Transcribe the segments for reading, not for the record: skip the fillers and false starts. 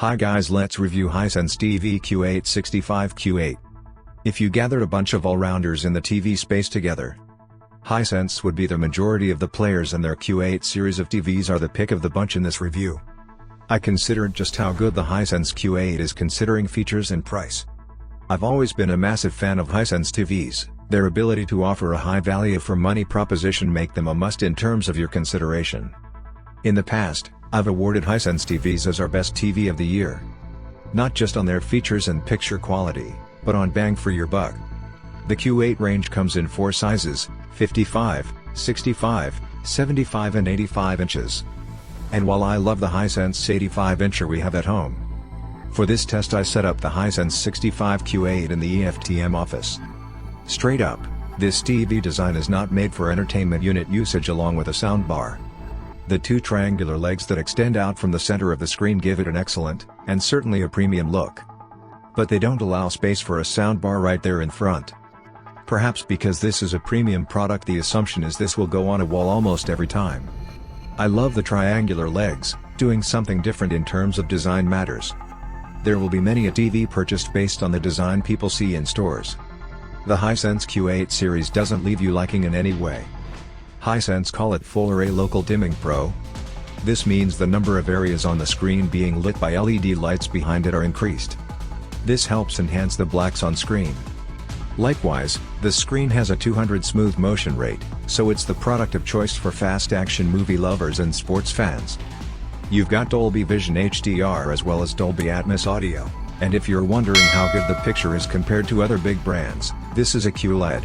Hi guys, let's review Hisense TV Q8 65 Q8. If you gathered a bunch of all-rounders in the TV space together, Hisense would be the majority of the players, and their Q8 series of TVs are the pick of the bunch in this review. I considered just how good the Hisense Q8 is considering features and price. I've always been a massive fan of Hisense TVs. Their ability to offer a high value for money proposition make them a must in terms of your consideration. In the past, I've awarded Hisense TVs as our best TV of the year. Not just on their features and picture quality, but on bang for your buck. The Q8 range comes in 4 sizes, 55, 65, 75 and 85 inches. And while I love the Hisense 85-incher we have at home, for this test I set up the Hisense 65 Q8 in the EFTM office. Straight up, this TV design is not made for entertainment unit usage along with a soundbar. The 2 triangular legs that extend out from the center of the screen give it an excellent, and certainly a premium look. But they don't allow space for a soundbar right there in front. Perhaps because this is a premium product, the assumption is this will go on a wall almost every time. I love the triangular legs, doing something different in terms of design matters. There will be many a TV purchased based on the design people see in stores. The Hisense Q8 series doesn't leave you liking in any way. Hisense call it Full Array Local Dimming Pro. This means the number of areas on the screen being lit by LED lights behind it are increased. This helps enhance the blacks on screen. Likewise, the screen has a 200 smooth motion rate, so it's the product of choice for fast action movie lovers and sports fans. You've got Dolby Vision HDR as well as Dolby Atmos audio, and if you're wondering how good the picture is compared to other big brands, this is a QLED.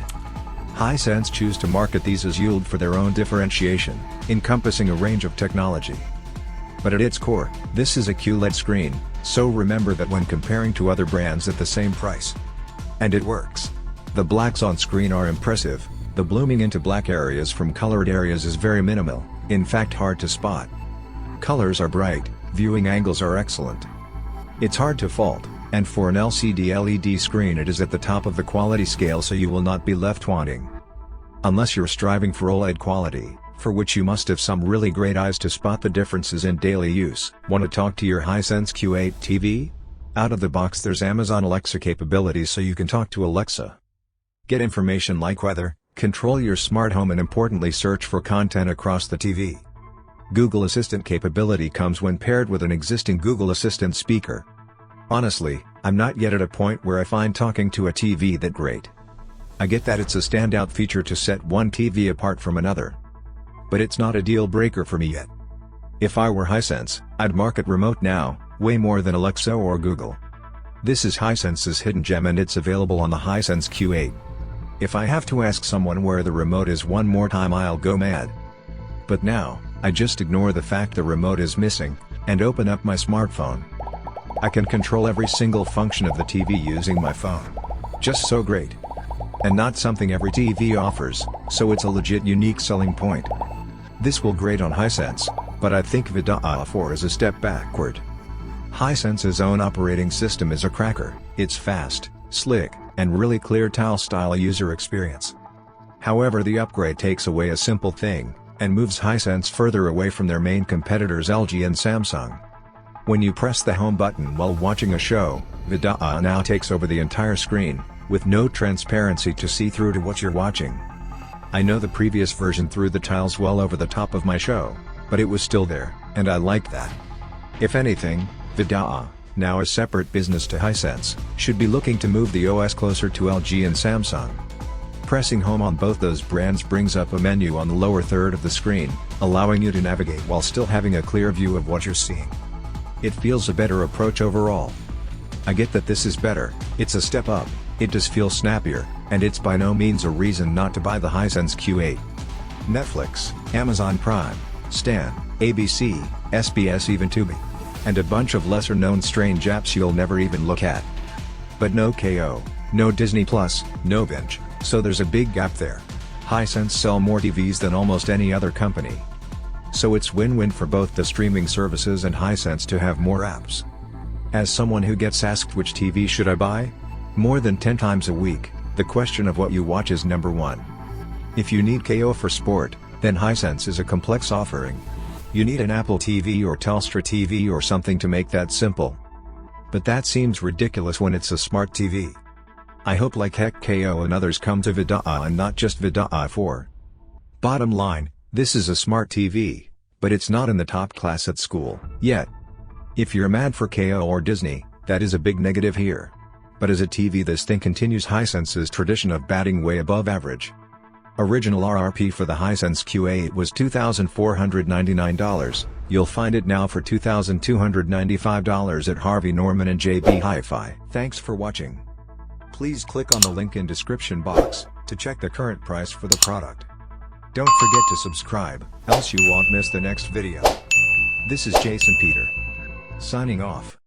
Hisense choose to market these as ULED for their own differentiation, encompassing a range of technology. But at its core, this is a QLED screen, so remember that when comparing to other brands at the same price. And it works. The blacks on screen are impressive. The blooming into black areas from colored areas is very minimal, in fact hard to spot. Colors are bright, viewing angles are excellent. It's hard to fault, and for an LCD LED screen it is at the top of the quality scale, so you will not be left wanting. Unless you're striving for OLED quality, for which you must have some really great eyes to spot the differences in daily use. Want to talk to your Hisense Q8 TV? Out of the box there's Amazon Alexa capabilities, so you can talk to Alexa. Get information like weather, control your smart home, and importantly search for content across the TV. Google Assistant capability comes when paired with an existing Google Assistant speaker. Honestly, I'm not yet at a point where I find talking to a TV that great. I get that it's a standout feature to set one TV apart from another. But it's not a deal breaker for me yet. If I were Hisense, I'd market Remote Now, way more than Alexa or Google. This is Hisense's hidden gem, and it's available on the Hisense Q8. If I have to ask someone where the remote is one more time, I'll go mad. But now, I just ignore the fact the remote is missing, and open up my smartphone. I can control every single function of the TV using my phone. Just so great. And not something every TV offers, so it's a legit unique selling point. This will grate on Hisense, but I think VIDAA 4 is a step backward. Hisense's own operating system is a cracker. It's fast, slick, and really clear tile-style user experience. However, the upgrade takes away a simple thing, and moves Hisense further away from their main competitors LG and Samsung. When you press the home button while watching a show, VIDAA now takes over the entire screen, with no transparency to see through to what you're watching. I know the previous version threw the tiles well over the top of my show, but it was still there, and I liked that. If anything, VIDAA, now a separate business to Hisense, should be looking to move the OS closer to LG and Samsung. Pressing home on both those brands brings up a menu on the lower third of the screen, allowing you to navigate while still having a clear view of what you're seeing. It feels a better approach overall. I get that this is better, it's a step up, it does feel snappier, and it's by no means a reason not to buy the Hisense Q8. Netflix, Amazon Prime, Stan, ABC, SBS, even Tubi. And a bunch of lesser-known strange apps you'll never even look at. But no KO, no Disney+, no Binge, so there's a big gap there. Hisense sell more TVs than almost any other company. So it's win-win for both the streaming services and Hisense to have more apps. As someone who gets asked which TV should I buy? More than 10 times a week, the question of what you watch is number one. If you need KO for sport, then Hisense is a complex offering. You need an Apple TV or Telstra TV or something to make that simple, But that seems ridiculous when it's a smart TV. I hope like heck KO and others come to Vidaa and not just Vidaa 4. Bottom line, this is a smart TV, but it's not in the top class at school, yet. If you're mad for KO or Disney, that is a big negative here. But as a TV, this thing continues Hisense's tradition of batting way above average. Original RRP for the Hisense QA8 was $2,499, you'll find it now for $2,295 at Harvey Norman and JB Hi-Fi. Thanks for watching. Please click on the link in description box to check the current price for the product. Don't forget to subscribe, else you won't miss the next video. This is Jason Peter, signing off.